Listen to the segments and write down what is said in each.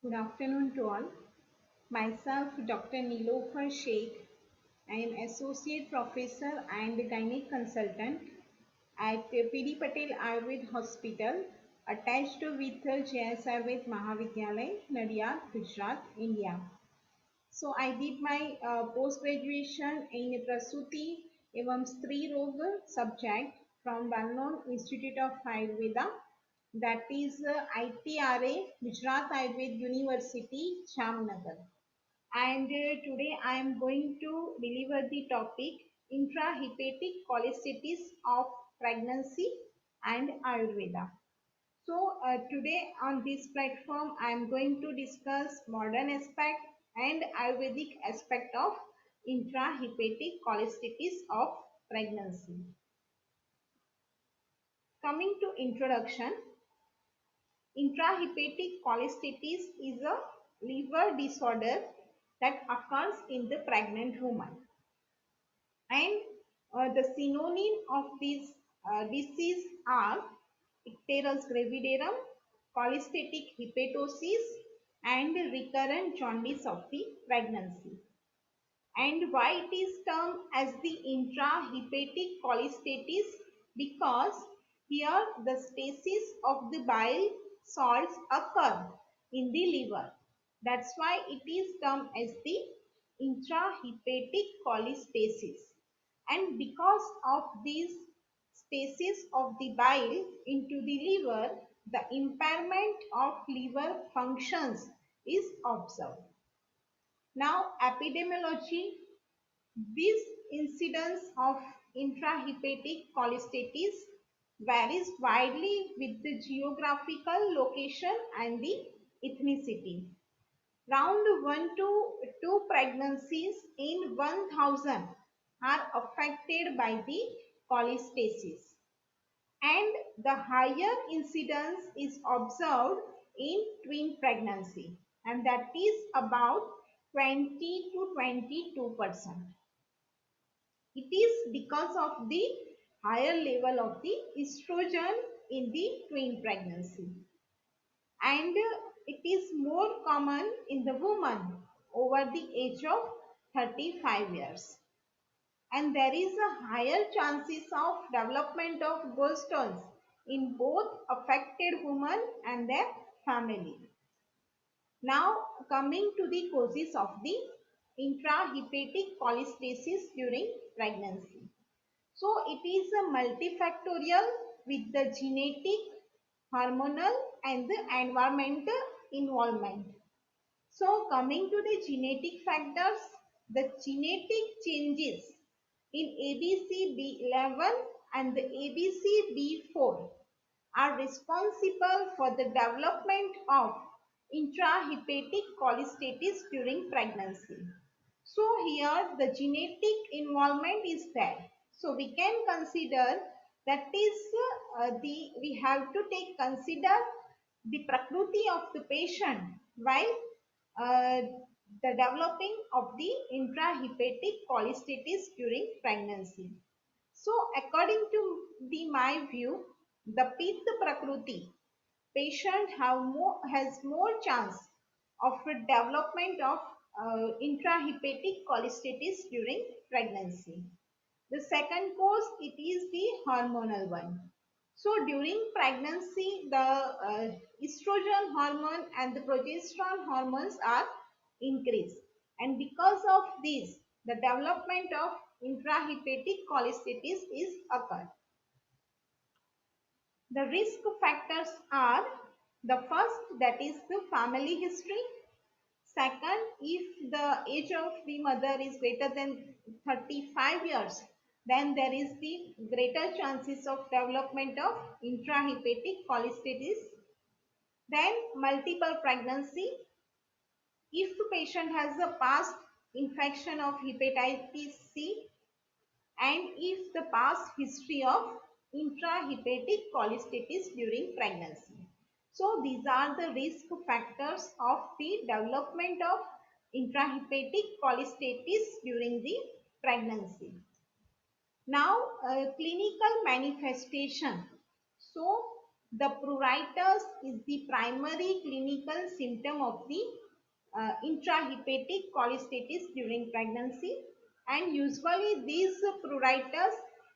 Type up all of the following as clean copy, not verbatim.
Good afternoon to all. Myself, Dr. Nilofer Sheikh. I am Associate Professor and Gynec Consultant at PD Patel Ayurved Hospital, attached with JS Ayurved Mahavidyalay, Nadiad, Gujarat, India. So I did my post-graduation in Prasuti एवं स्त्री रोग subject from well-known Institute of Ayurveda, that is ITRA, Gujarat Ayurved University, Jamnagar. And today I am going to deliver the topic intrahepatic cholestasis of pregnancy and Ayurveda. So today on this platform I am going to discuss modern aspect and Ayurvedic aspect of intrahepatic cholestasis of pregnancy. Coming to introduction, intrahepatic cholestasis is a liver disorder that occurs in the pregnant woman. And the synonym of this disease are icterus gravidarum, cholestatic hepatosis, and recurrent jaundice of the pregnancy. And why it is termed as the intrahepatic cholestasis? Because here the stasis of the bile salts occur in the liver. That's why it is termed as the intrahepatic cholestasis. And because of this stasis of the bile into the liver, the impairment of liver functions is observed. Now, epidemiology. This incidence of intrahepatic cholestasis varies widely with the geographical location and the ethnicity. Round 1 to 2 pregnancies in 1000 are affected by the cholestasis, and the higher incidence is observed in twin pregnancy, and that is about 20 to 22%. It is because of the higher level of the estrogen in the twin pregnancy, and it is more common in the woman over the age of 35 years, and there is a higher chances of development of gallstones in both affected women and their family. Now coming to the causes of the intrahepatic cholestasis during pregnancy. So it is a multifactorial with the genetic, hormonal and the environmental involvement. So coming to the genetic factors, the genetic changes in ABCB11 and the ABCB4 are responsible for the development of intrahepatic cholestasis during pregnancy. So here the genetic involvement is there. So we can consider that is we have to take consider the prakriti of the patient while uh, the developing of the intrahepatic cholestasis during pregnancy. So according to my view, the Pitta Prakriti patient has more chance of development of intrahepatic cholestasis during pregnancy. The second cause, it is the hormonal one. So during pregnancy, the estrogen hormone and the progesterone hormones are increased, and because of this, the development of intrahepatic cholestasis is occurred. The risk factors are the first, that is the family history. Second, if the age of the mother is greater than 35 years, then there is the greater chances of development of intrahepatic cholestasis. Then multiple pregnancy. If the patient has a past infection of hepatitis C, and if the past history of intrahepatic cholestasis during pregnancy. So these are the risk factors of the development of intrahepatic cholestasis during the pregnancy. Now clinical manifestation. So The pruritus is the primary clinical symptom of the intrahepatic cholestasis during pregnancy, and usually these pruritus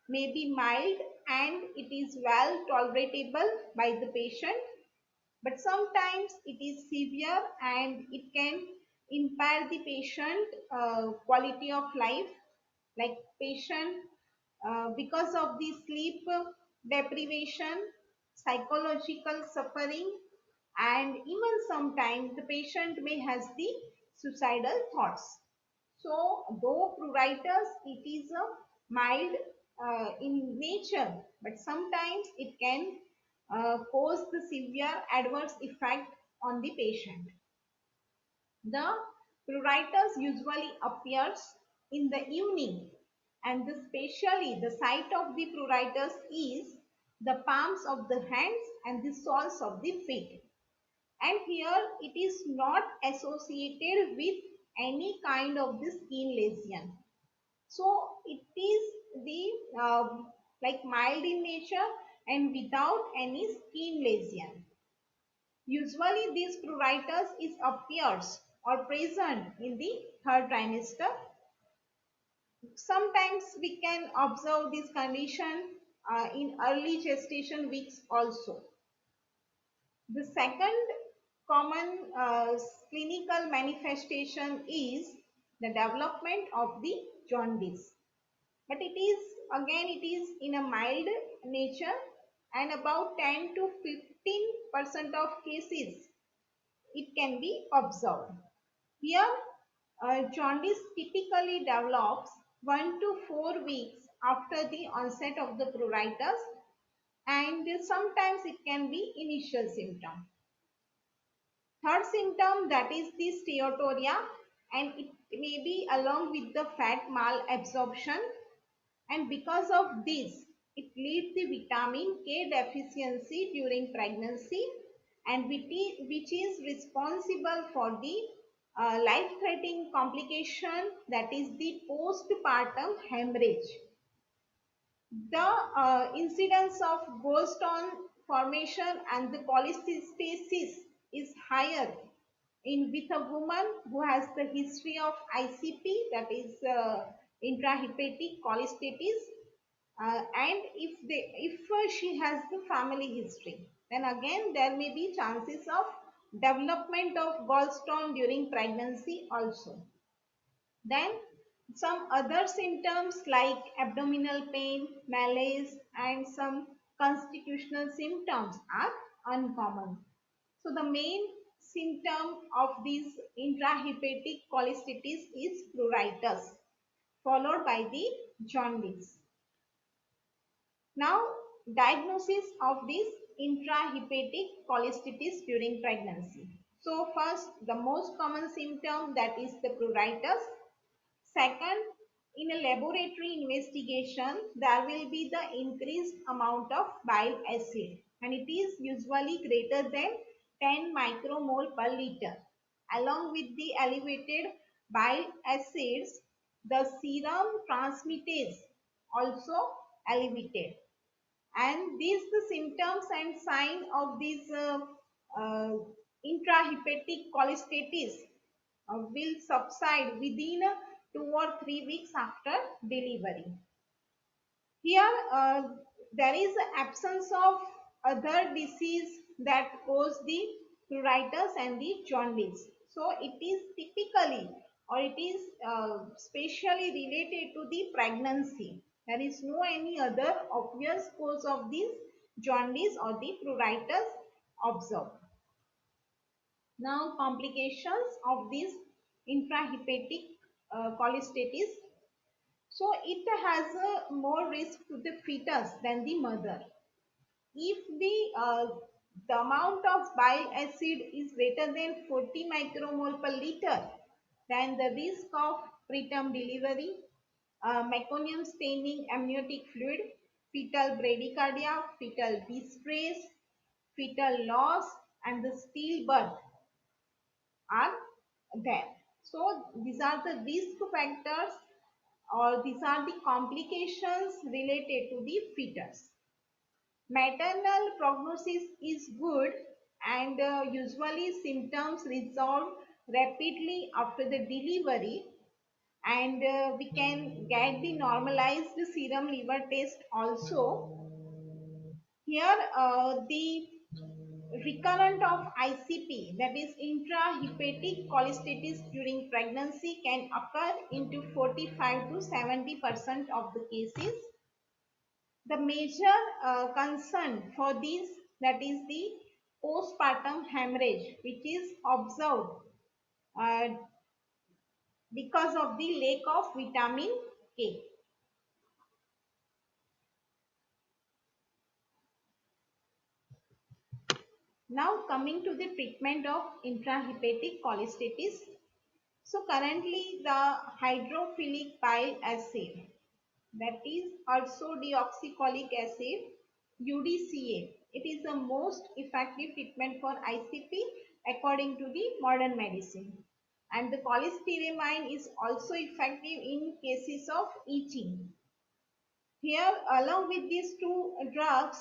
may be mild and it is well tolerable by the patient, but sometimes it is severe and it can impair the patient quality of life, like patient because of the sleep deprivation, psychological suffering, and even sometimes the patient may has the suicidal thoughts. So though pruritus it is a mild in nature, but sometimes it can cause the severe adverse effect on the patient. The pruritus usually appears in the evening, and especially the site of the pruritus is the palms of the hands and the soles of the feet. And here it is not associated with any kind of the skin lesion. So it is the like mild in nature and without any skin lesion. Usually these pruritus is appears or present in the third trimester. Sometimes we can observe this condition in early gestation weeks also. The second common clinical manifestation is the development of the jaundice. But it is again it is in a mild nature, and about 10 to 15% of cases it can be observed. Here, jaundice typically develops 1 to 4 weeks after the onset of the pruritus, and sometimes it can be initial symptom. Third symptom, that is the steatoria, and it may be along with the fat malabsorption, and because of this it leads the vitamin K deficiency during pregnancy, and which is responsible for the life-threatening complication, that is the postpartum hemorrhage. The incidence of gallstone formation and the polycystitis is higher in with a woman who has the history of ICP, that is intrahepatic cholestasis, and if she has the family history, then again there may be chances of development of gallstone during pregnancy also. Then some other symptoms like abdominal pain, malaise, and some constitutional symptoms are uncommon. So the main symptom of this intrahepatic cholestasis is pruritus, followed by the jaundice. Now, diagnosis of this intrahepatic cholestasis during pregnancy. So first, the most common symptom, that is the pruritus. Second, in a laboratory investigation, there will be the increased amount of bile acid, and it is usually greater than 10 micromole per liter. Along with the elevated bile acids, the serum transmittase also elevated. And these the symptoms and sign of this uh, intrahepatic cholestasis will subside within 2 or 3 weeks after delivery. Here, there is absence of other disease that cause the pruritus and the jaundice. So it is typically, or it is specially related to the pregnancy. There is no any other obvious cause of this jaundice or the pruritus observed. Now, complications of this intrahepatic cholestasis. So it has a more risk to the fetus than the mother. If the amount of bile acid is greater than 40 micromole per liter, then the risk of preterm delivery, meconium staining amniotic fluid, fetal bradycardia, fetal distress, fetal loss, and the stillbirth are there. So these are the risk factors, or these are the complications related to the fetus. Maternal prognosis is good, and usually symptoms resolve rapidly after the delivery, and we can get the normalized serum liver test also. Here, the recurrent of ICP, that is intrahepatic cholestasis during pregnancy, can occur into 45 to 70% of the cases. The major concern for this, that is the postpartum hemorrhage, which is observed uh, because of the lack of vitamin K. Now coming to the treatment of intrahepatic cholestasis. So currently the hydrophilic bile acid, that is also deoxycholic acid, UDCA. It is the most effective treatment for ICP according to the modern medicine. And the cholestyramine is also effective in cases of itching. Here, along with these two drugs,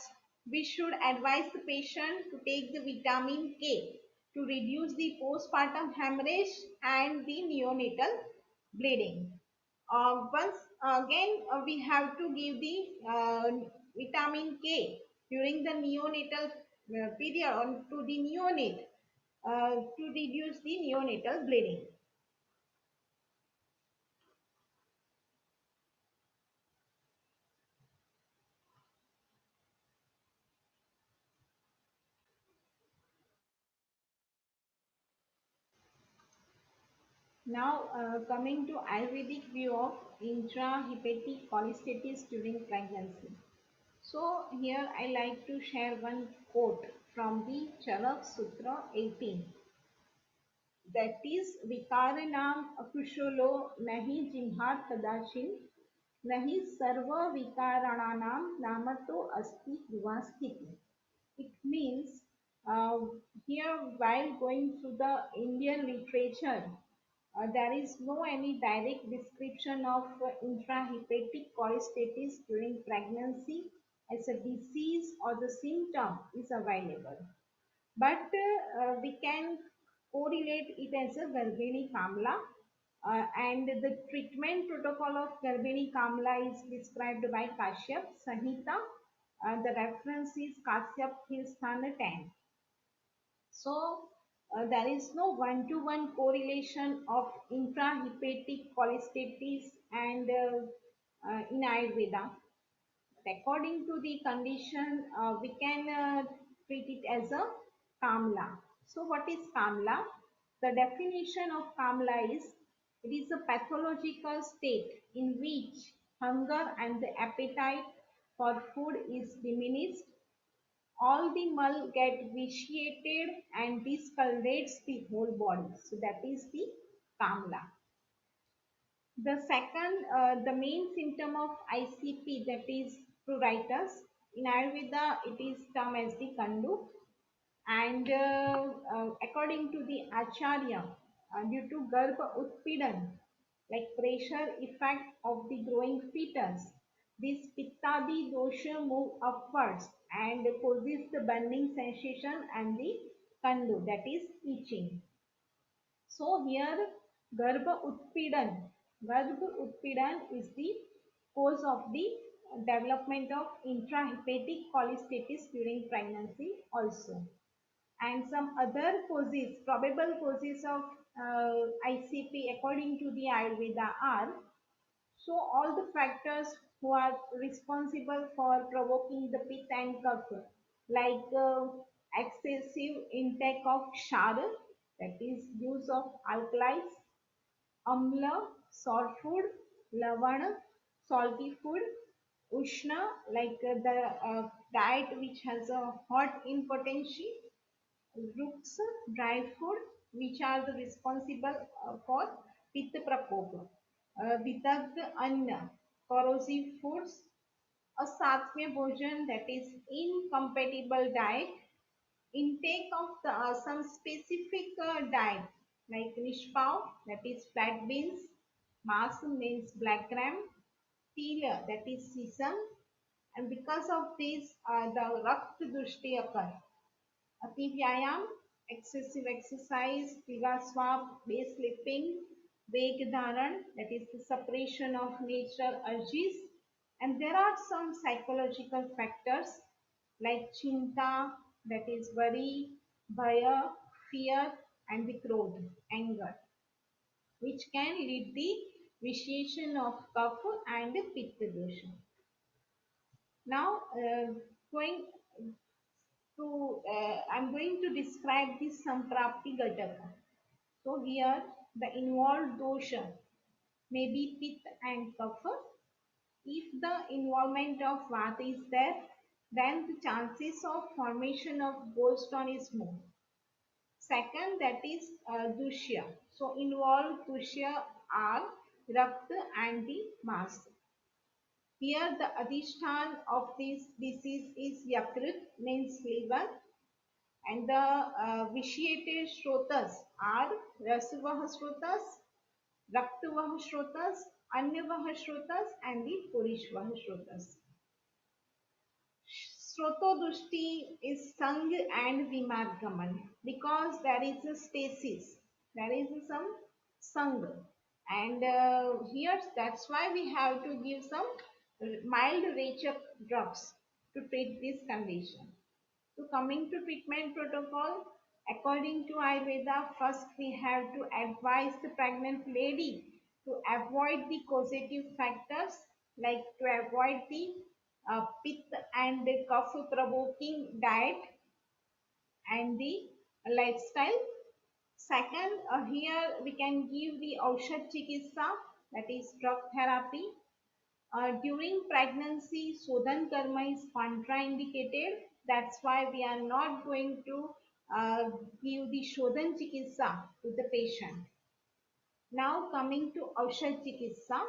we should advise the patient to take the vitamin K to reduce the postpartum hemorrhage and the neonatal bleeding. Once again, we have to give the vitamin K during the neonatal period on to the neonate to reduce the neonatal bleeding. Now, coming to Ayurvedic view of intrahepatic cholestasis during pregnancy. So, here I like to share one quote from the Charak Sutra 18. That is, Vikaranam akushalo nahi jimhat kadachin nahi sarva vikarananam namato asti vivasthiti. It means here while going through the Indian literature, there is no any direct description of intrahepatic cholestasis during pregnancy as a disease or the symptom is available. But we can correlate it as a Garbhini Kamla. And the treatment protocol of Garbhini Kamla is described by Kashyap Samhita. The reference is Kashyap Hilsthana 10. So there is no one-to-one correlation of intrahepatic cholestasis and in Ayurveda. According to the condition, we can treat it as a Kamla. So what is Kamla? The definition of Kamla is it is a pathological state in which hunger and the appetite for food is diminished, all the mul get vitiated and discolorates the whole body. So that is the Kamla. The second, the main symptom of ICP, that is pruritus. In Ayurveda, it is termed as the Kandu. And according to the Acharya, due to Garbha Utpidan, like pressure effect of the growing fetus, this Pittadi dosha move upwards and causes the burning sensation and the Kandu, that is itching. So here Garbha Utpidan is the cause of the development of intrahepatic cholestasis during pregnancy also. And some other causes, probable causes of ICP according to the Ayurveda are, so all the factors who are responsible for provoking the pitta and kapha, like excessive intake of shara, that is use of alkalis, amla, sour food, lavana, salty food, ushna, like the diet which has a hot in potency, roots, dry food, which are the responsible for pitta prakopa, vidagd anna, corrosive foods, a satmya bhojan, that is incompatible diet, intake of some specific diet like nishpav, that is flat beans, mas means black gram, tila, that is sesame, and because of this, the Rakt Dushti occur. Ati Vyayam, excessive exercise, Tiga Swap, base lifting, Veg Dharan, that is the suppression of natural urges. And there are some psychological factors like Chinta, that is worry, Bhaya, fear, and the Krodh, anger, which can lead the vitiation of Kapha and Pitta dosha. Now, going I'm going to describe the Samprapti Gataka. So here the involved dosha may be Pitta and Kapha. If the involvement of Vata is there, then the chances of formation of gallstone is more. Second, that is Dushya. So involved Dushya are Rakta and the Mas. Here the adhishtan of this disease is Yakrit, means liver, and the vitiated shrotas are Rasavaha shrotas, Raktavaha shrotas, Anyavaha shrotas, and the Purishvaha shrotas. Srotodushti is Sang and Vimargaman because there is a stasis, there is some Sang, and here that's why we have to give some mild Rachak drugs to treat this condition. So coming to treatment protocol, according to Ayurveda, first we have to advise the pregnant lady to avoid the causative factors like to avoid the pitta and the cough provoking diet and the lifestyle. Second, here we can give the Aushad Chikitsa, that is drug therapy. During pregnancy, Sodhan Karma is contraindicated. That's why we are not going to give the Shodhan Chikitsa to the patient. Now coming to Aushad Chikitsa.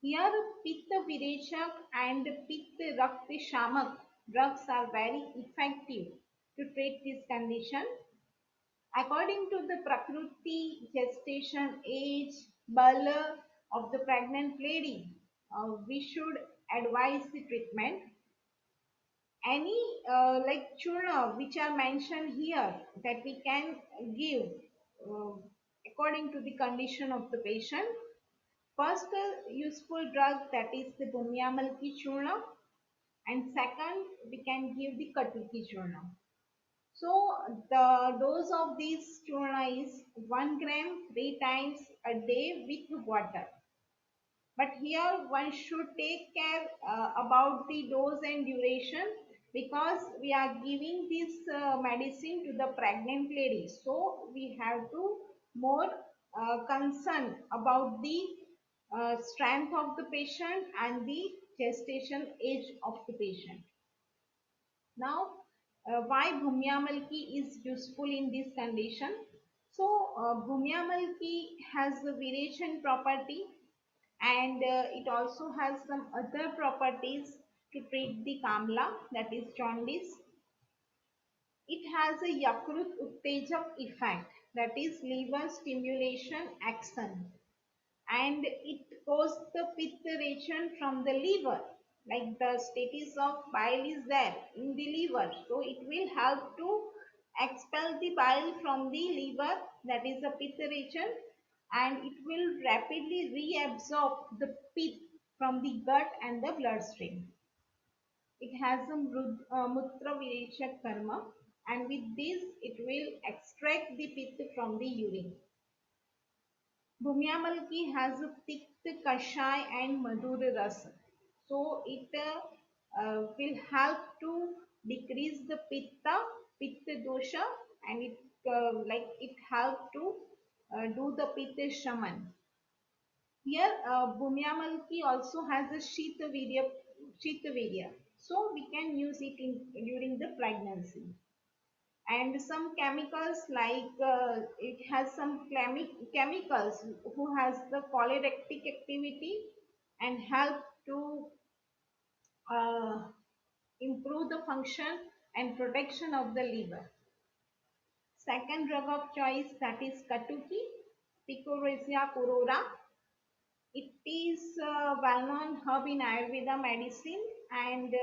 Here Pitta Virechak and Pitta Rakta Shamak drugs are very effective to treat this condition. According to the Prakruti gestation age, Bala of the pregnant lady, we should advise the treatment. Any like churna which are mentioned here that we can give uh, according to the condition of the patient. First, useful drug that is the Bhumyamalki churna, and second, we can give the Katuki churna. So the dose of this churna is 1 gram 3 times a day with water. But here one should take care about the dose and duration because we are giving this medicine to the pregnant lady. So we have to more concern about the strength of the patient and the gestation age of the patient. Now, why Bhumyamalki is useful in this condition? So, Bhumyamalki has the variation property and it also has some other properties to treat the Kamla, that is jaundice. It has a Yakrut Uttejak effect, that is liver stimulation action, and it goes the pitta from the liver, like the status of bile is there in the liver, so it will help to expel the bile from the liver, that is the pitta, and it will rapidly reabsorb the pit from the gut and the bloodstream. It has a mutra virechak karma, and with this it will extract the pitta from the urine. Bhumyamalki has a Tikta Kashai and Madhura Rasa. So it will help to decrease the Pitta dosha, and it help to do the Pitta shaman. Here Bhumyamalki also has a Shita Virya. So we can use it during the pregnancy. And some chemicals like it has some chemicals who has the cholerectic activity and help to uh, improve the function and protection of the liver. Second drug of choice, that is Katuki, Picoraceae purora. It is a well-known herb in Ayurveda medicine, and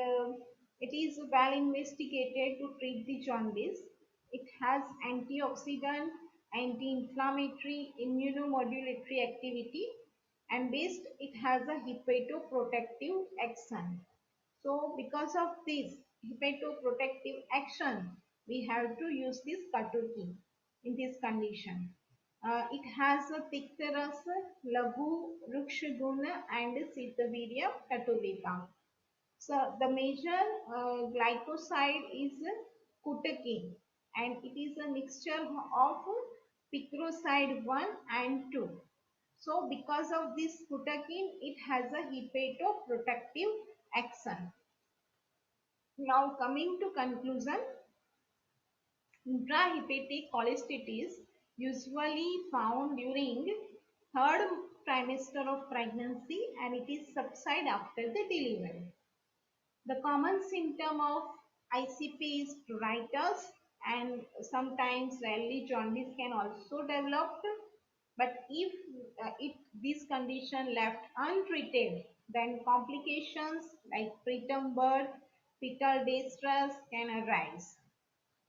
it is well investigated to treat the jaundice. It has antioxidant, anti-inflammatory, immunomodulatory activity, and based it has a hepatoprotective action. So because of this hepatoprotective action, we have to use this Katuki in this condition. It has a Tiktaras, Laghu, Rukshaguna and Sitavirya Katulita. So the major glycoside is Kutakin, and it is a mixture of picroside 1 and 2. So because of this Kutakin, it has a hepatoprotective action. Now coming to conclusion, intrahepatic cholestasis usually found during third trimester of pregnancy, and it is subside after the delivery. The common symptom of ICP is pruritus, and sometimes rarely jaundice can also develop. But if this condition left untreated, then complications like preterm birth, fetal distress can arise.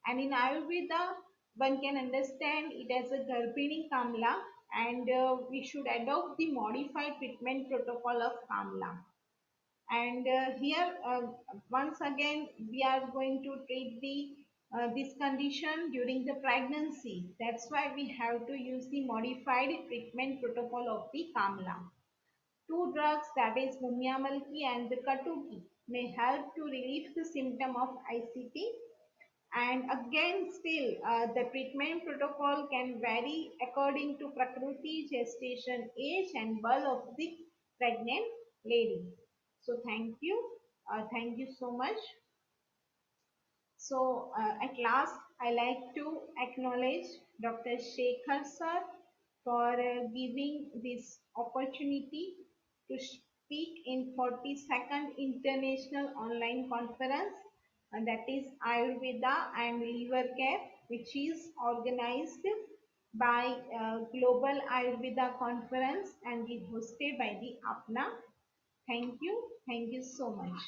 And in Ayurveda, one can understand it as a Garbhini Kamla, and we should adopt the modified treatment protocol of Kamla. And here, once again, we are going to treat this condition during the pregnancy. That's why we have to use the modified treatment protocol of the Kamla. Two drugs, that is Mumyamalki and the Katuki, may help to relieve the symptom of ICP. And again, still, the treatment protocol can vary according to Prakruti, gestation age, and bulk of the pregnant lady. So thank you. Thank you so much. So at last, I like to acknowledge Dr. Shekhar sir for giving this opportunity to speak in 42nd International Online Conference, that is Ayurveda and Liver Care, which is organized by Global Ayurveda Conference and is hosted by the APNA. Thank you. Thank you so much.